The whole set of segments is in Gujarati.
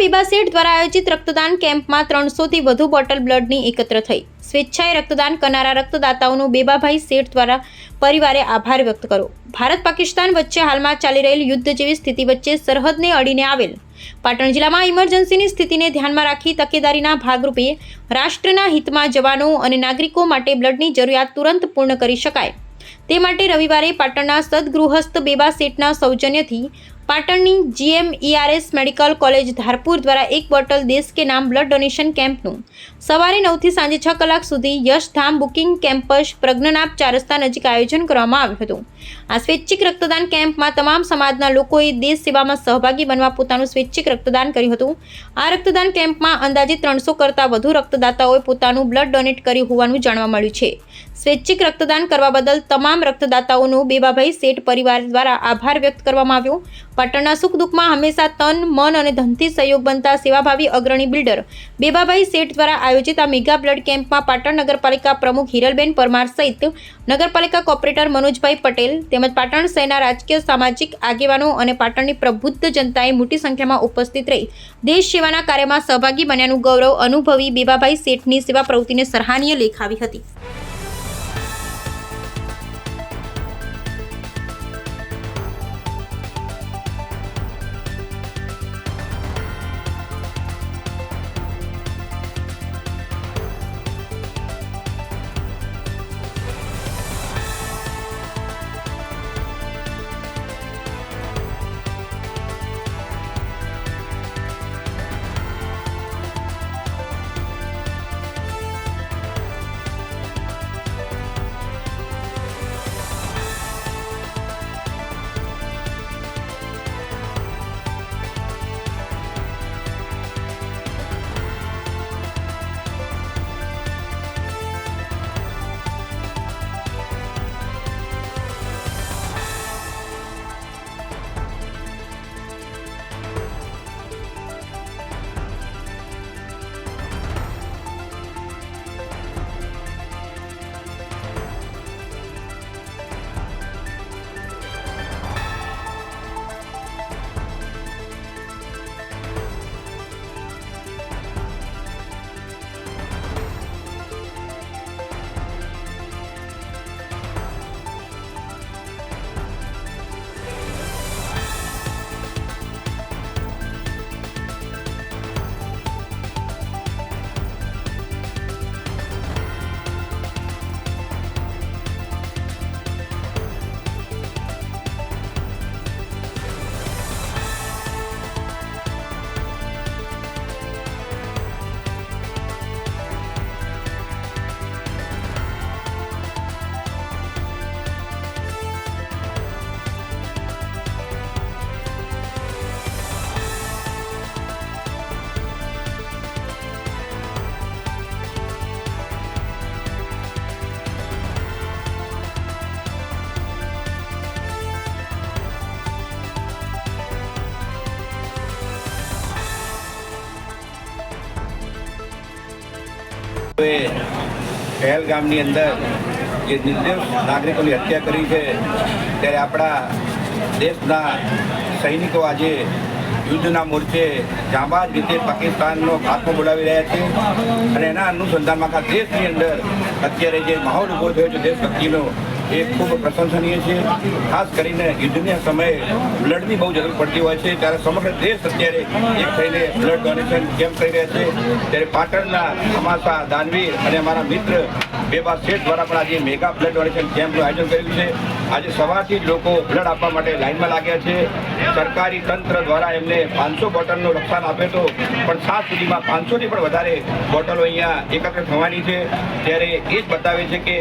બેબા સેઠ દ્વારા આયોજિત રક્તદાન કેમ્પમાં 300થી વધુ બોટલ બ્લડની એકત્ર થઈ। સ્વેચ્છાએ રક્તદાન કરનારા રક્તદાતાઓનો બેબાભાઈ સેઠ દ્વારા પરિવારે આભાર વ્યક્ત કર્યો। ભારત પાકિસ્તાન વચ્ચે હાલમાં ચાલી રહેલ યુદ્ધ જેવી સ્થિતિ વચ્ચે સરહદને અડીને આવેલ પાટણ જિલ્લામાં ઇમરજન્સીની સ્થિતિને ધ્યાનમાં રાખી તકેદારીના ભાગરૂપે રાષ્ટ્રના હિતમાં જવાનો અને નાગરિકો માટે બ્લડની જરૂરિયાત તુરંત પૂર્ણ કરી શકાય તે માટે રવિવારે પાટણના સદગૃહસ્થ બેબા સેઠના સૌજન્યથી પાટણની GMERS મેડિકલ કોલેજ ધારપુર દ્વારા 1 બોટલ દેશ કે નામ બ્લડ ડોનેશન કેમ્પનું સવારે 9 થી સાંજે 6 કલાક સુધી યશધામ બુકિંગ કેમ્પસ પ્રજ્ઞાનાપ 4 રસ્તા નજીક આયોજન કરવામાં આવ્યું હતું। આ સ્વૈચ્છિક રક્તદાન કેમ્પમાં તમામ સમાજના લોકોએ દેશ સેવામાં સહભાગી બનવા પોતાનું સ્વૈચ્છિક રક્તદાન કર્યું હતું। આ રક્તદાન કેમ્પમાં અંદાજિત 300 કરતાં વધુ રક્તદાતાઓએ પોતાનું બ્લડ ડોનેટ કર્યું હોવાનું જાણવા મળ્યું છે। સ્વૈચ્છિક રક્તદાન કરવા બદલ તમામ રક્તદાતાઓનો બેબાભાઈ સેઠ પરિવાર દ્વારા આભાર વ્યક્ત કરવામાં આવ્યો। પાટણના સુખ દુઃખમાં હંમેશા તન મન અને ધનથી સહયોગ બનતા સેવાભાવી અગ્રણી બિલ્ડર બેબાભાઈ સેઠ દ્વારા આયોજિત આ મેગા બ્લડ કેમ્પમાં પાટણ નગરપાલિકા પ્રમુખ હિરલબેન પરમાર સહિત નગરપાલિકા કોર્પોરેટર મનોજભાઈ પટેલ તેમજ પાટણ શહેરના રાજકીય સામાજિક આગેવાનો અને પાટણની પ્રબુદ્ધ જનતાએ મોટી સંખ્યામાં ઉપસ્થિત રહી દેશ સેવાના કાર્યમાં સહભાગી બન્યાનું ગૌરવ અનુભવી બેબાભાઈ સેઠની સેવા પ્રવૃત્તિને સરાહનીય લેખાવી હતી। પહેલગામની અંદર જે નિર્દોષ નાગરિકોની હત્યા કરી છે ત્યારે આપણા દેશના સૈનિકો આજે યુદ્ધના મોરચે જાંબાજ રીતે પાકિસ્તાનનો ખાત્મો બોલાવી રહ્યા છે અને એના અનુસંધાનમાં આખા દેશની અંદર અત્યારે જે માહોલ ઊભો થયો છે દેશભક્તિનો એ ખૂબ પ્રશંસનીય છે। ખાસ કરીને યુદ્ધના સમયે બ્લડની બહુ જરૂર પડતી હોય છે ત્યારે સમગ્ર દેશ અત્યારે એક થઈને બ્લડ ડોનેશન કેમ્પ કરી રહ્યા છે। ત્યારે પાટણના અમાસા દાનવીર અને અમારા મિત્ર બેબા સેઠ દ્વારા પણ આજે મેગા બ્લડ ડોનેશન કેમ્પનું આયોજન કર્યું છે। આજે સવારથી જ લોકો બ્લડ આપવા માટે લાઇનમાં લાગ્યા છે। સરકારી તંત્ર દ્વારા એમને 500 બોટલનું રક્ષણ આપ્યું હતું પણ સાત સુધીમાં 500થી પણ વધારે બોટલો અહીંયા એકત્ર થવાની છે। ત્યારે એ જ બતાવે છે કે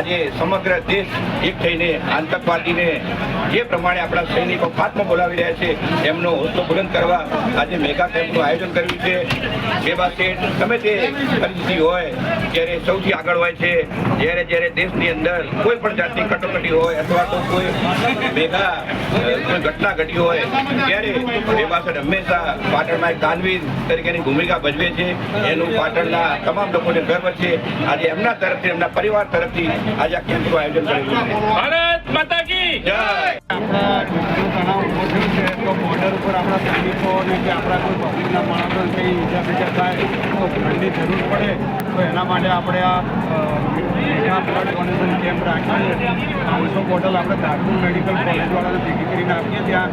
આજે સમગ્ર દેશ એક થઈને આતંકવાદીને જે પ્રમાણે આપણા સૈનિકો ખાત્મો બોલાવી રહ્યા છે એમનો હોસલો બુલંદ કરવા આજે મેગા કેમ્પનું આયોજન કર્યું છે। બેબા સેઠ ગમે તે પરિસ્થિતિ હોય ત્યારે સૌથી આગળ હોય છે। જ્યારે દેશની અંદર કોઈ પણ જાતની કટોકટી હોય અથવા તો કોઈ મેગા ઘટના ઘટી હોય ત્યારે બેબા સેઠ હંમેશા પાટણમાં એક દાનવીર તરીકેની ભૂમિકા ભજવે છે। એનું પાટણના તમામ લોકોને ગર્વ છે। આજે એમના તરફથી એમના પરિવાર તરફથી આજે આ કેમ્પનું આયોજન કર્યું છે। ભારત માતા કી આપણા યુદ્ધનો તણાવ ઊભો થયો છે તો બોર્ડર ઉપર આપણા સૈનિકોને કે આપણા કોઈ પબ્લિકના માણસોને કંઈ ઈજા બીજા થાય તો બ્લડની જરૂર પડે તો એના માટે આપણે આ મેગા બ્લડ ડોનેશન કેમ્પ રાખીએ છીએ. 500 બોટલ આપણે ધારપુર મેડિકલ કોલેજવાળાને ભેગી કરીને આપીએ. ત્યાં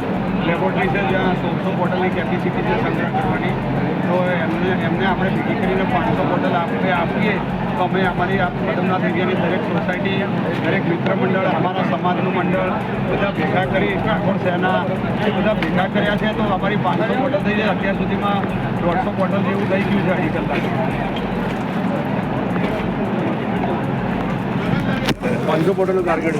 લેબોરેટરી છે જ્યાં 100 બોટલની કેપેસિટી છે સંગ્રહ કરવાની. તો એમને આપણે ભેગી કરીને 500 બોટલ આપીએ તો અમે અમારી પદમનાથ એરિયાની દરેક સોસાયટી, દરેક મિત્ર મંડળ, અમારા સમાજનું મંડળ બધા ભેગા કરી કાકોડ સેના એ બધા ભેગા કર્યા છે તો અમારી 500 બોટલ થઈ જાય. અત્યાર સુધીમાં 150 બોટલ જેવું થઈ ગયું છે અઢી કલાક. 500 બોટલનું ટાર્ગેટ